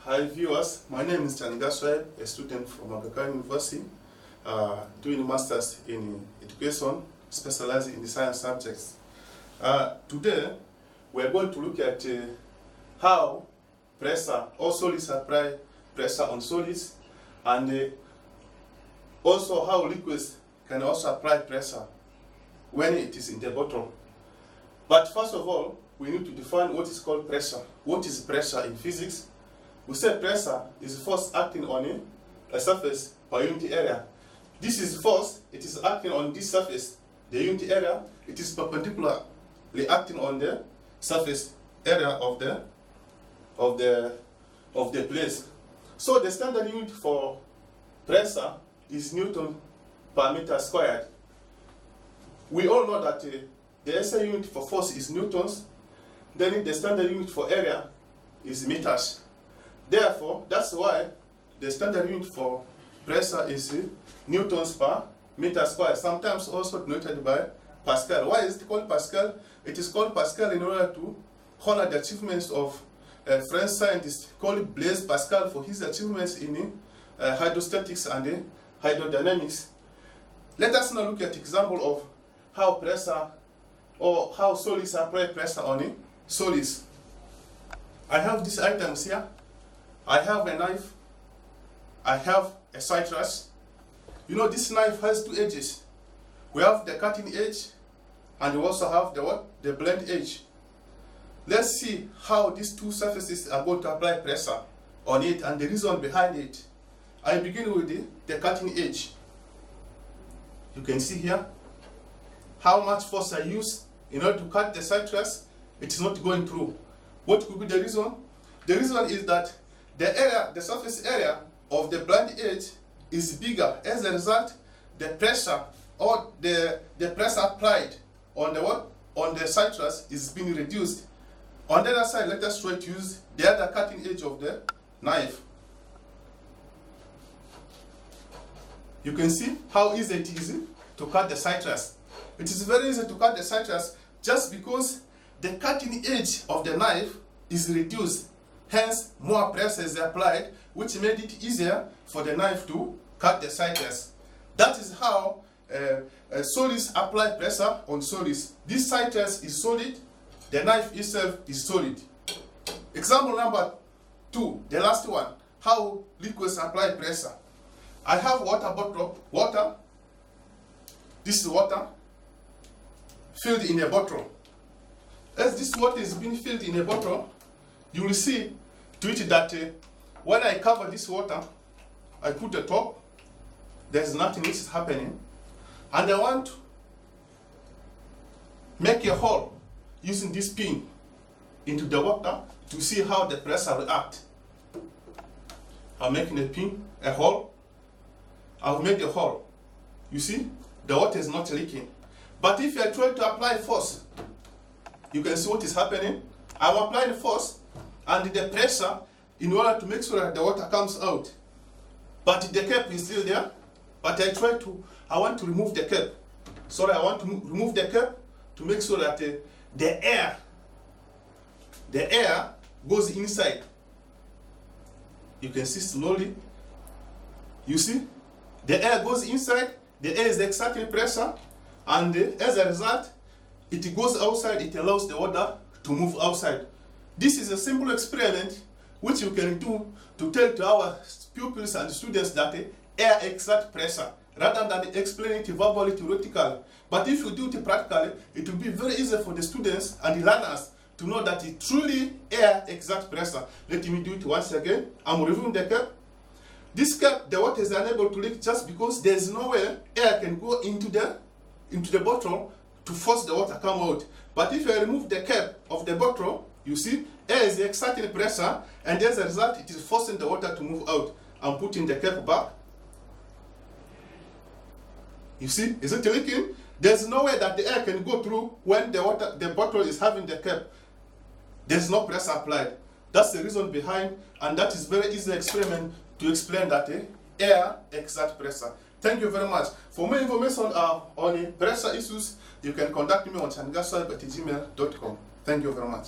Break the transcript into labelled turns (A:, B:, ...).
A: Hi viewers, my name is Changa Sweb, a student from Aga Khan University, doing a master's in education, specializing in the science subjects. Today, we are going to look at how pressure or solids apply pressure on solids, and also how liquids can also apply pressure when it is in the bottle. But first of all, we need to define what is called pressure. What is pressure in physics? We say pressure is force acting on a surface per unit area. This is force, it is acting on this surface, the unit area, it is perpendicularly acting on the surface area of the place. So the standard unit for pressure is Newton per meter squared. We all know that the SI unit for force is newtons, then the standard unit for area is meters. Therefore, that's why the standard unit for pressure is newtons per meter squared, sometimes also denoted by Pascal. Why is it called Pascal? It is called Pascal in order to honor the achievements of a French scientist called Blaise Pascal for his achievements in hydrostatics and hydrodynamics. Let us now look at example of how pressure or how solids apply pressure on solids. I have these items here. I have a knife, I have a citrus. You know, this knife has two edges. We have the cutting edge and we also have the blunt edge. Let's see how these two surfaces are going to apply pressure on it and the reason behind it. I begin with the cutting edge. You can see here how much force I use in order to cut the citrus. It is not going through. What could be the reason? The reason is that the surface area of the blunt edge is bigger. As a result, the pressure or the pressure applied on the citrus is being reduced. On the other side, let us try to use the other cutting edge of the knife. You can see how easy it is to cut the citrus. It is very easy to cut the citrus just because the cutting edge of the knife is reduced. Hence, more pressure is applied, which made it easier for the knife to cut the citrus. That is how solids apply pressure on solids. This citrus is solid, the knife itself is solid. Example number 2, the last one, how liquids apply pressure. I have water bottle, water. This is water filled in a bottle. As this water is being filled in a bottle, you will see to it that when I cover this water, I put the top, there's nothing else happening, and I want to make a hole using this pin into the water to see how the pressure reacts. I'm making a hole. I've made a hole. You see, the water is not leaking. But if I try to apply force, you can see what is happening. I'm applying force and the pressure in order to make sure that the water comes out. But the cap is still there. But I want to remove the cap. Sorry, I want to remove the cap to make sure that the air goes inside. You can see slowly. You see, the air goes inside. The air is exerting pressure, and as a result, it goes outside. It allows the water to move outside. This is a simple experiment which you can do to tell to our pupils and students that air exerts pressure, rather than explain it verbally theoretically. But if you do it practically, it will be very easy for the students and the learners to know that it truly air exerts pressure. Let me do it once again. I'm removing the cap. This cap, the water is unable to leak just because there is no way air can go into the bottle to force the water come out. But if I remove the cap of the bottle, you see, air is exerting pressure, and as a result, it is forcing the water to move out. I'm putting the cap back. You see, is it leaking? There's no way that the air can go through when the bottle is having the cap. There's no pressure applied. That's the reason behind, and that is very easy experiment to explain that air exerts pressure. Thank you very much. For more information on pressure issues, you can contact me on changasweb@gmail.com. Thank you very much.